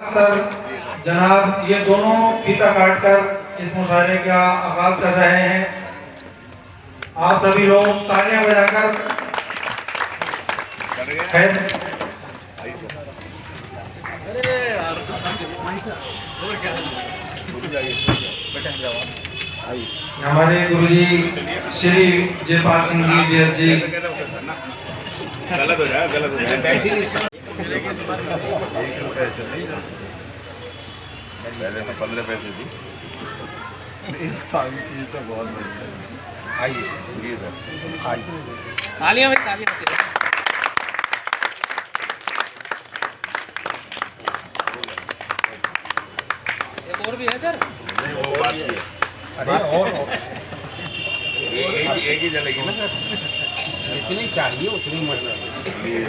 जनाब ये दोनों फीता काटकर इस मुशायरे का आगाज कर रहे हैं। आप सभी लोग तालियां बजाकर हमारे गुरुजी श्री जयपाल सिंह जी व्यास जी गलत हो जाए पहले तो 15 पैसे थी तो बहुत बढ़िया। आइए तालियां में तालियां एक और भी है सर। नहीं वो बात नहीं है। अरे और एक ही जलेगी ना सर। जितनी चाहिए उतनी मतलब एक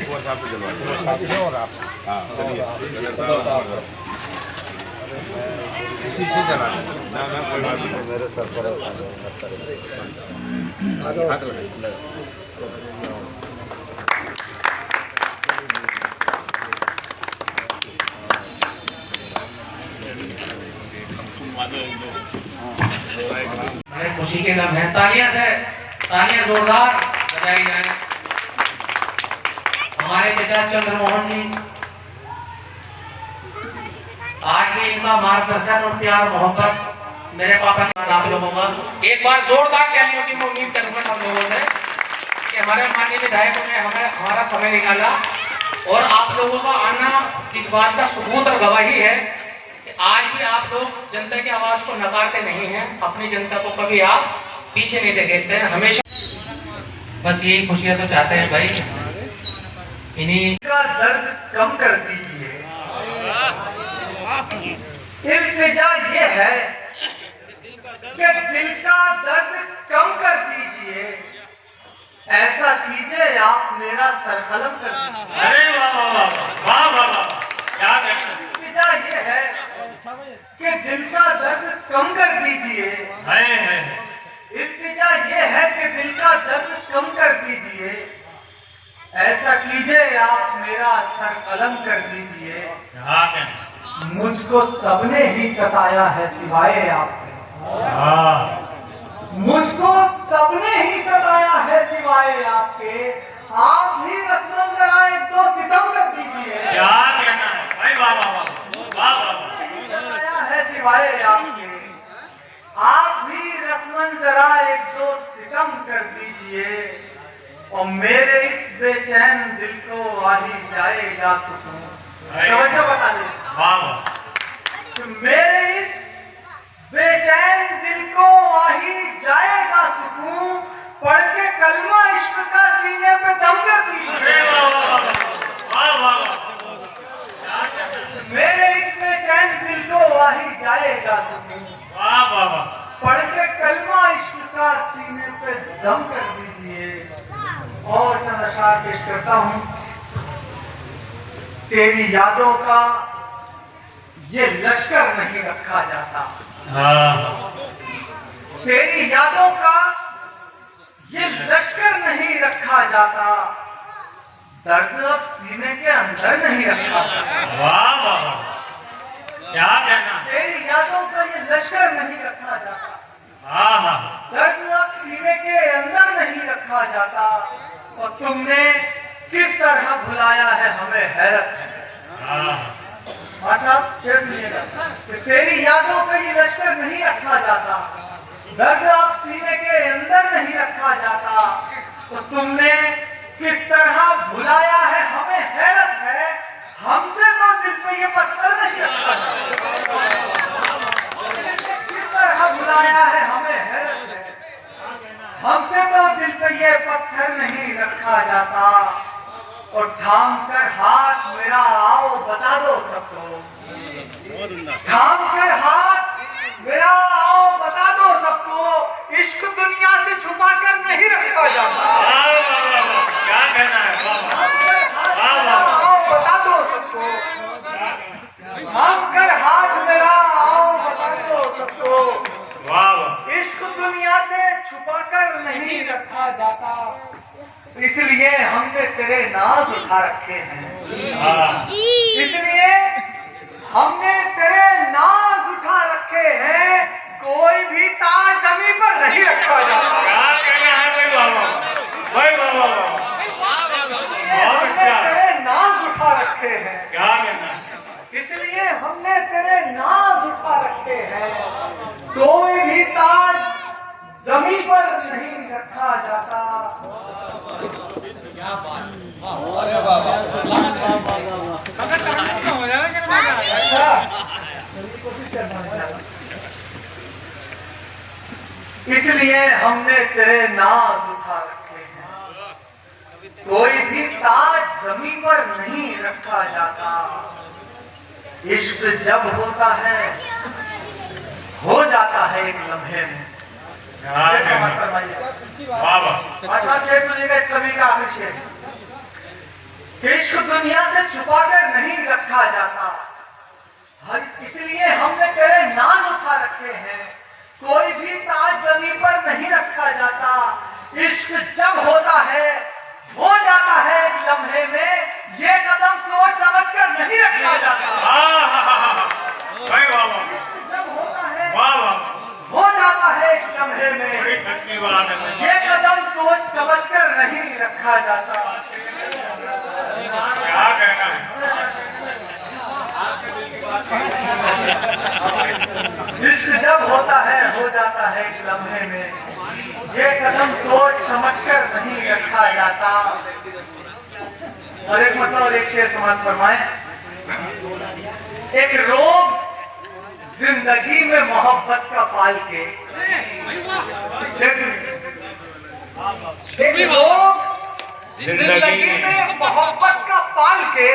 वर्ष आपको जलवा और आप चलिए इसी से जला ना कोई बात नहीं। मेरे सर पर हाथ लगाइए। खुशी के लम्हे हैं। तालियां जोरदार बजाई जाए। हमारे चाचा चंद्रमोहन जी आज भी इनका मार्गदर्शन और प्यार मोहब्बत मेरे पापा के आप लोगों का एक बार जोरदार तालियों की उम्मीद करूंगा हम लोगों से कि हमारे माननीय विधायकों ने हमारा समय निकाला और आप लोगों का आना इस बात का सबूत और गवाही है कि आज भी आप लोग जनता की आवाज को नकारते नहीं हैं। अपनी जनता को कभी आप पीछे नहीं देखते हैं, हमेशा बस यही खुशियां तो चाहते हैं भाई। इन्हीं का दर्द कम कर दीजिए। इल्तिजा ये है कि दिल का दर्द कम कर दीजिए। ऐसा कीजिए आप मेरा सरकलम कर दीजिए। अरे वाह वाह वाह वाह वाह क्या कहना। इल्तिजा ये है कि दिल का दर्द कम कर दीजिए। इल्तिजा ये है कि दिल का दर्द कम कर दीजिए। ऐसा कीजिए आप मेरा सर कलम कर दीजिए। मुझको सबने ही सताया है सिवाय आपके। मुझको सबने ही सताया है सिवाय आपके। आप भी रस्मन जरा एक दो सितम कर दीजिए। क्या कहना है भाई। वाह वाह वाह वाह वाह। सताया है सिवाय आपके। आप भी रस्मन जरा एक दो सितम कर दीजिए और मेरे इस बेचैन दिल को आ ही जाएगा सुकून। समझो बता ले। वाह वाह। तो मेरे इस बेचैन दिल को आ ही जाएगा सुकून। पढ़ के कलमा इश्क का सीने पे दम कर दीजिए। मेरे इस बेचैन दिल को आ ही जाएगा सुकून। पढ़ के कलमा इश्क का सीने पे दम कर दीजिए। और चंद अशआर पेश करता हूं। तेरी यादों का ये लश्कर नहीं रखा जाता। तेरी यादों का ये लश्कर नहीं रखा जाता। दर्द अब सीने के अंदर नहीं रखा जाता। वाह वाह वाह क्या कहना। तेरी यादों का ये लश्कर नहीं रखा जाता। दर्द अब सीने के अंदर नहीं रखा जाता। और तुमने किस तरह भुलाया है हमें हैरत है। तेरी यादों का ये लश्कर नहीं रखा जाता। दर्द अब सीने के अंदर नहीं रखा जाता। तो तुमने किस तरह भुलाया है हमें हैरत है। हमसे तो दिल पे ये पत्थर नहीं रखा जाता। किस तरह भुलाया है हमें हैरत है। हमसे तो दिल पे ये पत्थर नहीं रखा जाता। और थाम कर हाथ मेरा आओ बता दो सबको। थाम कर हाथ मेरा आओ बता दो सबको। इश्क दुनिया से छुपा कर नहीं रखा जाता। क्या कहना है। थाम कर हाथ मेरा आओ बता दो सबको। थाम कर हाथ मेरा आओ बता दो सबको। इश्क दुनिया से छुपा कर नहीं रखा जाता। इसलिए हमने तेरे नाज उठा रखे हैं। इसलिए हमने तेरे नाज उठा रखे हैं, कोई भी ताज जमीन पर नहीं रखा जाता। क्या कहना है भाई बाबा, भाई बाबा, हमने तेरे नाज उठा रखे हैं, क्या कहना है? इसलिए हमने तेरे नाज उठा रखे हैं, कोई भी ताज जमीन पर नहीं रखा जाता। अच्छा, कोशिश करना। इसलिए हमने तेरे नाज उठा रखे हैं, कोई भी ताज जमीन पर नहीं रखा जाता। इश्क जब होता है हो जाता है एक लम्हे में। सुनिएगा इस कवि का आखिरी शेर। इश्क दुनिया से छुपाकर नहीं रखा जाता, इसलिए हमने तेरे नाज उठा रखे हैं, कोई भी ताज जमीन पर नहीं रखा जाता। इश्क जब होता है हो जाता है एक लम्हे में, ये कदम सोच समझ कर नहीं रखा जाता। भाई बाबा, जब होता है बाबा, हो जाता है एक लम्हे में, बड़ी अच्छी बात है। ये कदम सोच समझ कर नहीं रखा जाता। क्या कहना है? इश्क जब होता है हो जाता है एक लम्हे में, ये कदम सोच समझकर नहीं रखा जाता। और एक मतलब और एक शेर समाज फरमाए। एक रोग जिंदगी में मोहब्बत का पाल के, एक रोग जिंदगी में मोहब्बत का पाल के,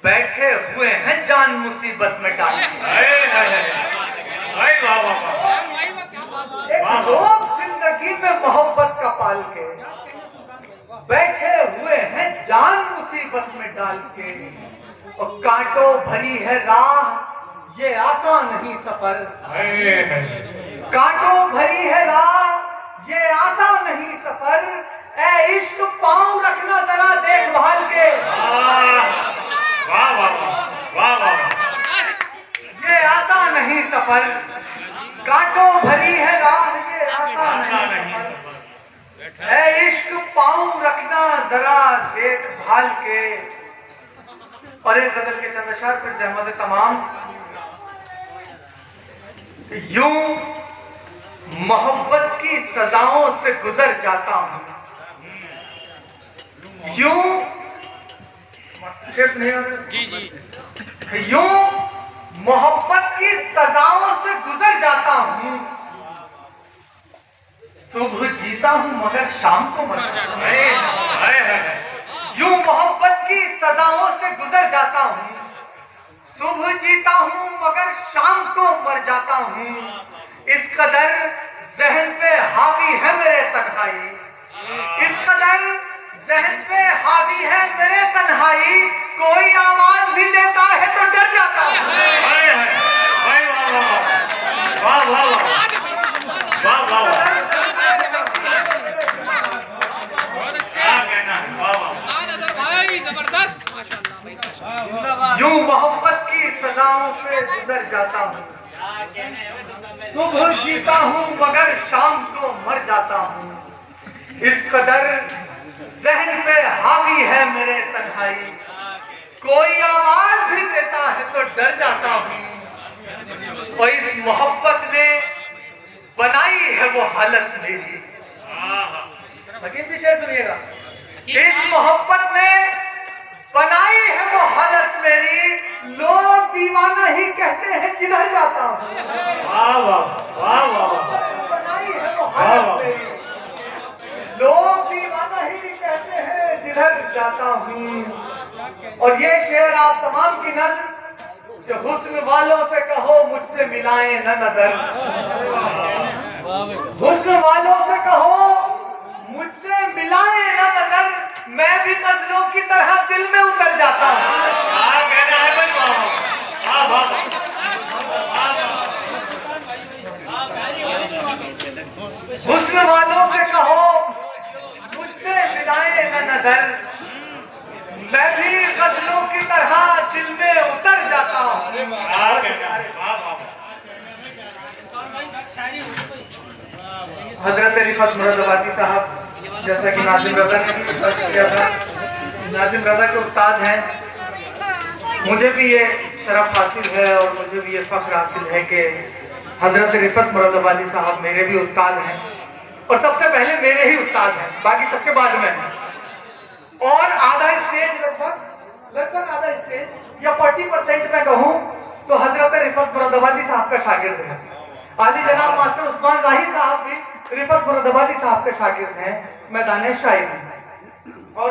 बैठे हुए हैं जान मुसीबत में डाल के। भाई बाबा, एक लोग जिंदगी में मोहब्बत का पाल के, बैठे हुए हैं जान मुसीबत में डाल के। और कांटों भरी है राह ये आसान नहीं सफर, कांटों भरी है राह ये आसान नहीं सफर। ए इश्क पांव रखना जरा देखभाल के। वाह वाह वाह वाह, ये आसान नहीं सफर, कांटों भरी है राह ये आसान नहीं सफर। है इश्क पांव रखना जरा देखभाल के। और एक गजल के चंद अशआर फिर जहमत तमाम। यूं मोहब्बत की सजाओं से गुजर जाता हूं, यूं सिर्फ नहीं, यूं मोहब्बत की सजाओं से गुजर जाता हूं। सुबह जीता हूं मगर शाम को मर जाता हूं। यूं मोहब्बत की सजाओं से गुजर जाता हूं, सुबह जीता हूं मगर शाम को मर जाता हूं। इस कदर जहन पे हावी है मेरे तन्हाई, इस कदर जहन पे हावी है मेरे तन्हाई। कोई आवाज भी देता है तो डर जाता हूं। वाह वाह वाह वाह वाह, यूं मोहब्बत की सजाओं से गुजर जाता हूँ, सुबह जीता हूँ मगर शाम को मर जाता हूँ। इस कदर जहन पे हावी है मेरे तन्हाई, कोई आवाज भी देता है तो डर जाता हूँ। और इस मोहब्बत ने बनाई है वो हालत मेरी। लेकिन भी शेर सुनिएगा। इस मोहब्बत ने बनाई है वो हालत मेरी, लोग दीवाना ही कहते हैं जिधर जाता हूँ। वाह वाह वाह, बनाई है वो हालत मेरी, लोग दीवाना ही कहते हैं जिधर जाता हूँ। और ये शेर आप तमाम की नज़र जो हुस्न वालों से कहो मुझसे मिलाएं न नजर, हुस्न वालों से कहो मुझसे मिलाएं न नजर। मैं भी गजलों की तरह दिल में उतर जाता हूँ। हुस्न वालों से कहो मुझसे मिलाएं न नजर, मैं भी गजलों की तरह दिल में उतर जाता हूँ। हजरत रिफत मुरादाबादी साहब, जैसा कि नाजिम रजा ने भी फर्ज किया था, नाजिम रजा के उस्ताद हैं। मुझे भी ये शरफ हासिल है और मुझे भी ये फख्र हासिल है कि हजरत रिफत मुरादाबादी साहब मेरे भी उस्ताद हैं और सबसे पहले मेरे ही उस्ताद हैं, बाकी सबके बाद में हैं। और आधा स्टेज लगभग आधा स्टेज या 40% में कहूँ तो हजरत रिफत मुरादाबादी साहब का शागिर्द है। आली जनाब मास्टर उस्मान राही साहब भी रिफत मुरादाबादी साहब के शागिर्द हैं मैदान शायरी। और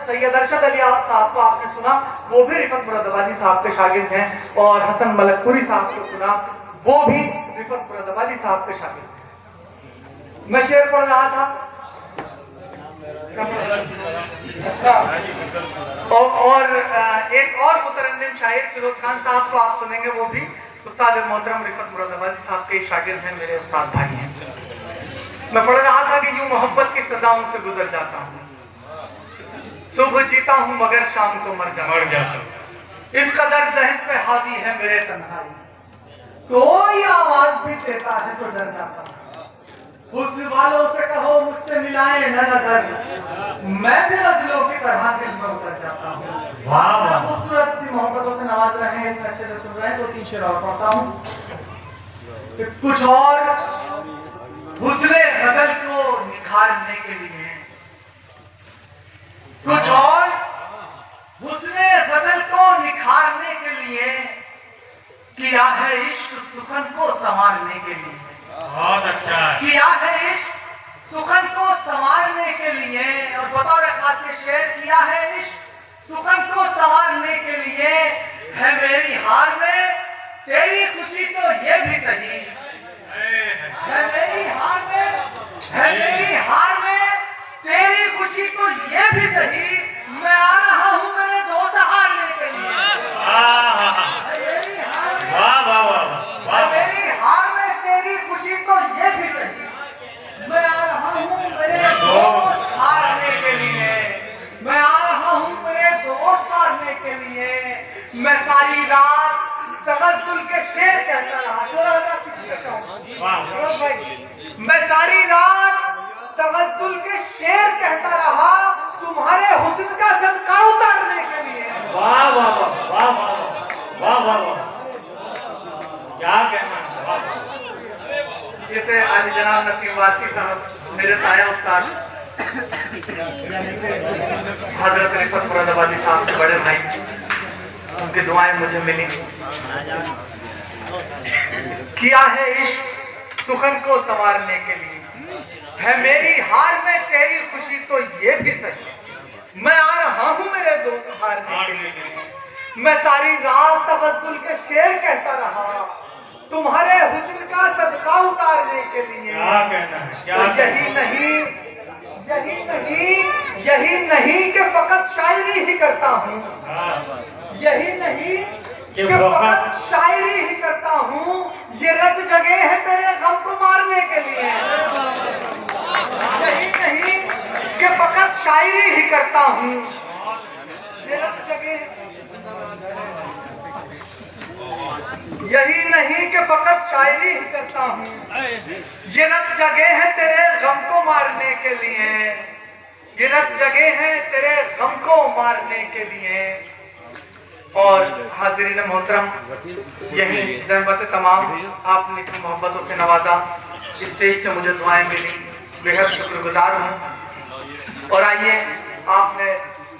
सैयद अरशद अली साहब को आपने सुना, वो भी रिफत मुरादाबादी साहब के शागिर्द हैं। और हसन मलकपुरी साहब को सुना, वो भी रिफत मुरादाबादी साहब के शागिर्द हैं। मैं शेर पढ़ रहा था और एक और मुतरन्निम शायर फिरोज खान साहब को आप सुनेंगे, वो भी उस्ताद मोहतरम रिफत मुरादाबादी साहब के शागिर्द हैं, मेरे उस्ताद भाई हैं। मैं पढ़ रहा था कि यूं मोहब्बत की सजाओं से गुजर जाता हूँ, सुबह जीता हूँ मगर शाम को मर जाता हूँ। इस कदर ज़हन पे हावी है मेरे तन्हाई, कोई आवाज भी देता है तो डर जाता हूँ। हुस्न वालों से कहो मुझसे मिलाए न नजर, मैं भी गजलों की तरह दिल में उतर जाता हूँ। खूबसूरत की मोहब्बतों से नवाज रहे हैं, इतने अच्छे से सुन रहे हैं, तो 3 शेर और पढ़ता हूँ। कुछ और हुस्ने गजल को निखारने के लिए, कुछ और हुस्ने गजल को निखारने के लिए किया है इश्क सुखन को संवारने के लिए। बहुत अच्छा किया है इश्क सुखन को संवारने के लिए। और बतौर खास शेर किया है इश्क सुखन को संवारने के लिए। है मेरी हार में तेरी खुशी तो ये भी सही, है मेरी हार में, है मेरी हार में तेरी खुशी तो ये भी सही। मैं आ रहा हूँ मेरे दोस्त हारने के लिए। मेरी हार में तेरी खुशी तो ये भी सही। मैं आ रहा हूँ मेरे दोस्त हारने के लिए। मैं आ रहा हूँ मेरे दोस्त हारने के लिए। मैं सारी रात तगज़्ज़ुल के शेर कहता रहा। शोरा किसी का चाहूँ, मैं सारी रात तगज़्ज़ुल के शेर कहता रहा, तुम्हारे हुस्न का सदका उतारने के लिए। वाह वाह वाह वाह वाह वाह वाह वाह, क्या कहना। ये थे आली जनाब नसीम वासी साहब, मेरे ताया उस्ताद हजरत रिफत मुरादाबादी साहब के बड़े भाई। उनकी दुआएं मुझे मिली। किया है इश्क सुखन को संवारने के लिए। है मेरी हार में तेरी खुशी तो ये भी सही। मैं आ रहा हूँ मेरे दोस्त हारने के लिए। मैं सारी रात तगज़्ज़ुल के शेर कहता रहा, तुम्हारे हुस्न का सदका उतारने के लिए। क्या कहना है, क्या तो यही नहीं कि फकत शायरी ही करता हूँ। यही नहीं कि फकत शायरी ही करता हूँ, ये रत जगे है तेरे गम को मारने के लिए। यही नहीं कि फकत शायरी ही करता हूँ, ये रत जगे। यही नहीं कि फकत शायरी ही करता हूँ, ये रत जगे है तेरे गम को मारने के लिए। ये रत जगे है तेरे गम को मारने के लिए। और हाज़रीन मोहतरम, यही ज़हमत तमाम आपने इतनी मोहब्बतों से नवाजा, स्टेज से मुझे दुआएं मिली, बेहद शुक्रगुजार हूँ। और आइए, आपने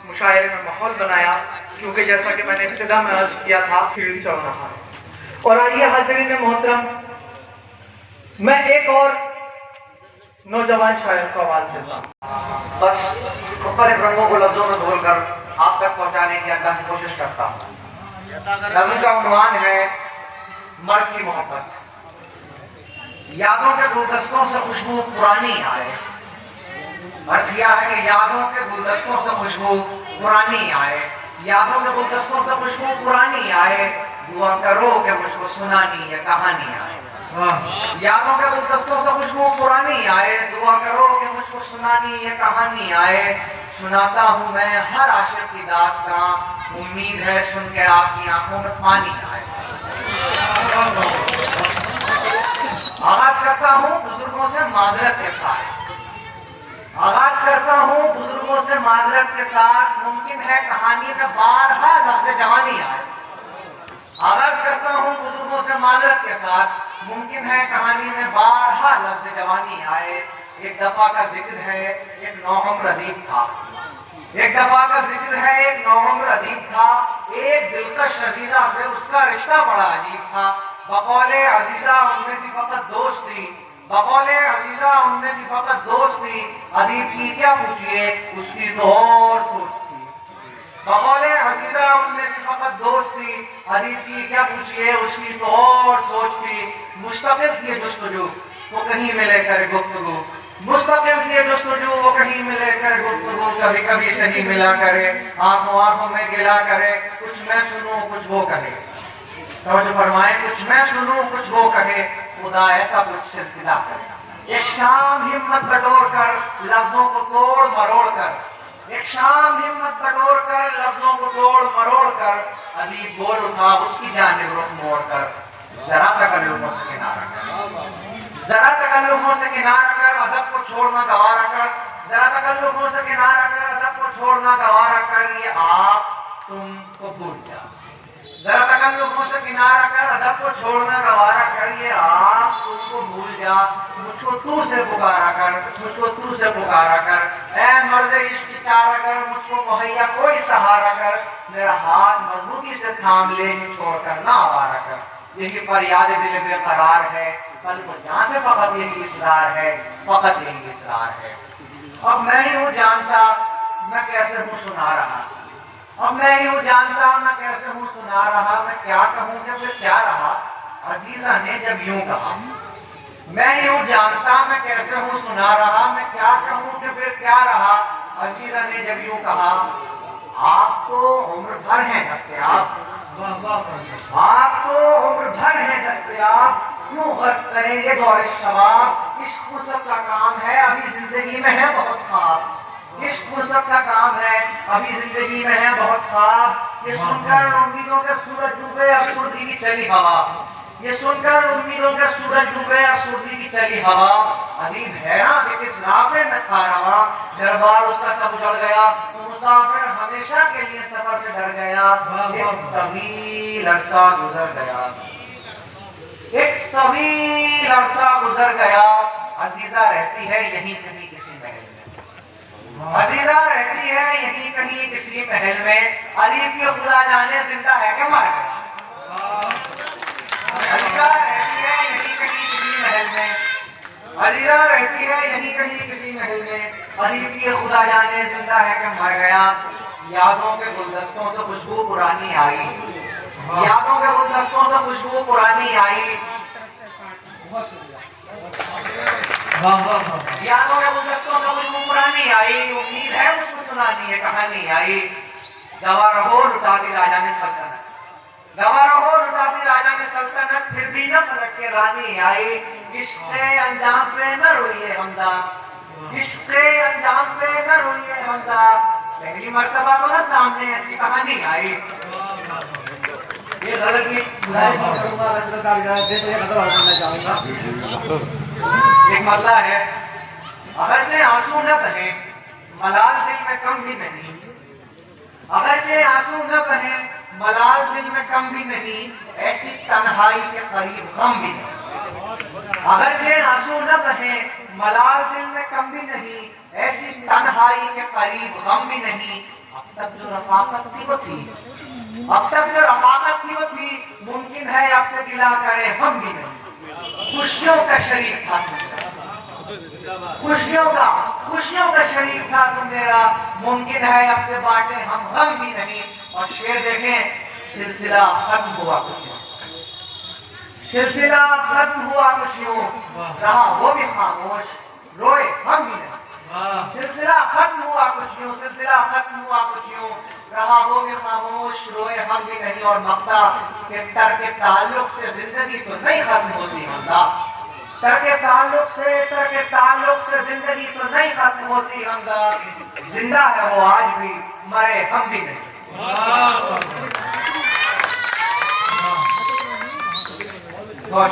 मुशायरे में माहौल बनाया, क्योंकि जैसा कि मैंने इब्तिदा में अर्ज़ किया था, फील्ड चल रहा है। और आइए हाज़रीन मोहतरम, मैं एक और नौजवान शायर को आवाज़ देता हूँ। बस मुख्तलिफ रंगों को लफ्जों में घोलकर आप तक पहुंचाने की अल्लाह से कोशिश करता हूँ। नज़्म का उन्वान है मर्द की मोहब्बत। यादों के गुलदस्तों से खुशबू पुरानी आए। अर्ज़ किया है कि यादों के गुलदस्तों से खुशबू पुरानी आए। यादों के गुलदस्तों से खुशबू पुरानी आए। दुआ करो कि मुझको सुनानी है कहानी आए। यादों के गुलदस्तों से खुशबू पुरानी आए, दुआ करो कि मुझको सुनानी ये कहानी आए। सुनाता हूँ मैं हर आशिक की दास्तां, उम्मीद है सुन के आपकी आंखों में पानी आए। आगाज करता हूँ बुजुर्गों से माजरत के साथ, आगाज करता हूँ बुजुर्गों से माजरत के साथ, मुमकिन है कहानी में बारहा लफ्ज़ जवानी आए। आगाज करता हूँ बुजुर्गों से माजरत के साथ, मुमकिन है कहानी में बारहा लफ्ज़ जवानी आए। एक दफा का जिक्र है एक नौहम्र अदीब था, एक दफा का जिक्र है एक नौहम्र अदीब था। एक दिलकश अजीजा से उसका रिश्ता बड़ा अजीब था। बकौले अजीजा उनमें थी फकत दोस्ती, बकौले अजीजा उनमें थी फकत दोस्ती। अदीब की क्या पूछिए उसकी तो और सोच थी, बकौले अजीजा उनमें थी फकत दोस्ती। अदीब की क्या पूछिए उसकी तो और सोच थी। मुस्तकिल थी जुस्तजू वो कहीं मिले करे गुफ्तगू, मुस्तकिल थी जुस्तजू वो कहीं मिले करे गुफ्तगू। कभी कभी सही मिला करे, आंखों आंखों में गिला करे, कुछ मैं सुनूं कुछ वो कहे। तो जो फरमाए कुछ मैं सुनूं कुछ वो कहे, खुदा ऐसा कुछ सिलसिला करे। एक शाम हिम्मत बटोर कर लफ्जों को तोड़ मरोड़ कर, एक शाम हिम्मत बटोर कर लफ्जों को तोड़ मरोड़ कर, अदीब बोल उठा उसकी जानिब रुख मोड़ कर, जरा तकल्लुफों से किनारा कर, जरा तकल्लुफों से किनारा कर, अदब को छोड़ना गवारा कर, जरा तकल्लुफों से किनारा कर, अदब को छोड़ना गवारा कर। ये आप तुमको भूल जा, जरा तकल्लुफों से किनारा कर, अदब को छोड़ना गवारा कर। ये आप तुमको भूल जा, मुझको तू से पुकारा कर, मुझको तू से पुकारा कर। ऐ मर्द इश्क चारा कर, मुझको मुहैया कोई सहारा कर, मेरा हाथ मजबूती से थाम ले, छोड़कर ना आवारा कर। यही फरियाद दिल बेकरार है, कल को जहां से फकत यही इसरार है, फकत यही इसरार है। अब मैं ही हूँ जानता मैं कैसे हूँ सुना रहा, अब मैं ही हूँ जानता मैं कैसे हूँ सुना रहा। मैं क्या कहूँ कि फिर क्या रहा, अजीजा ने जब यूं कहा। मैं ही हूँ जानता मैं कैसे हूँ सुना रहा, मैं क्या कहूँ कि फिर क्या रहा, अजीजा ने जब यूं कहा। आप तो उम्र भर हैं दस्तयाब, आप तो उम्र भर हैं दस्तयाब, क्यों गर्क करें ये दौर शबाब। इश्क फुर्सत का काम है अभी जिंदगी में है बहुत ख्वाब, इश्क फुर्सत का काम है अभी जिंदगी में है बहुत ख्वाब। ये सुनकर उम्मीदों के सूरज डूबे अफसुर्दी की चली हवा, ये सुनकर उम्मीदों के सूरज डूबे अफसुर्दी की चली हवा। अदीब हैरान कि किस राह पे मैं था रवा, दरबार उसका सब उजड़ गया, तो मुसाफिर हमेशा के लिए सफर से डर गया। एक तवील अरसा गुजर गया, एक तवील अरसा गुजर गया। अजीजा रहती है यहीं कहीं किसी महल में, अजीजा रहती है यहीं कहीं किसी महल में। अदीब की खुदा जाने जिंदा है कि मर गया, अजीजा रहती है यहीं कहीं किसी महल में, अजीजा रहती है यहीं कहीं किसी महल में। अदीब की खुदा जाने जिंदा है कि मर गया। यादों के गुलदस्तों से खुशबू पुरानी आई, यादों के गुलदस्तों से खुशबू पुरानी आई। यादों के गुलदस्तों से खुशबू पुरानी आई, उम्मीद है मुझको सुनानी है कहानी आई। गवा रहो लुटाती राजा ने सल्तनत, गवा रहो लुटाती राजा ने सल्तनत, फिर भी न पलट के रानी आई। इश्क के अंजाम पे न रोइए हमजा, इश्क के अंजाम पे न रोइए हमजा, पहली मर्तबा तो ना सामने ऐसी कहानी आई। ये गलत की करूंगा, एक मसला है, अगर के आंसू न बहे मलाल दिल में कम भी नहीं, अगर के आंसू न बहे मलाल दिल में कम भी नहीं, ऐसी तन्हाई के करीब गम भी नहीं। अगर के आंसू न बहे मलाल दिल में कम भी नहीं, ऐसी तन्हाई के करीब गम भी नहीं। अब तक जो रफाकत थी वो थी, अब तक जो रफाकत थी वो थी, मुमकिन है आपसे गिला करे हम भी नहीं। खुशियों का शरीक था खुशियों का शरीक था तुम मेरा, मुमकिन है आपसे बांटे हम गम भी नहीं। और शेर देखें, सिलसिला खत्म हुआ खुशियों, सिलसिला खत्म हुआ खुशियों, रहा वो भी खामोश रोए हम भी नहीं। सिलसिला खत्म हुआ खुशियों, सिलसिला खत्म हुआ खुशियों, रहा वो भी खामोश रोए हम भी नहीं। और मक्ता कि तर्क ताल्लुक से जिंदगी तो नहीं खत्म होती हमजा। तर्क ताल्लुक से जिंदगी तो नहीं खत्म होती हमजा। जिंदा है वो आज भी, मरे हम भी नहीं। बहुत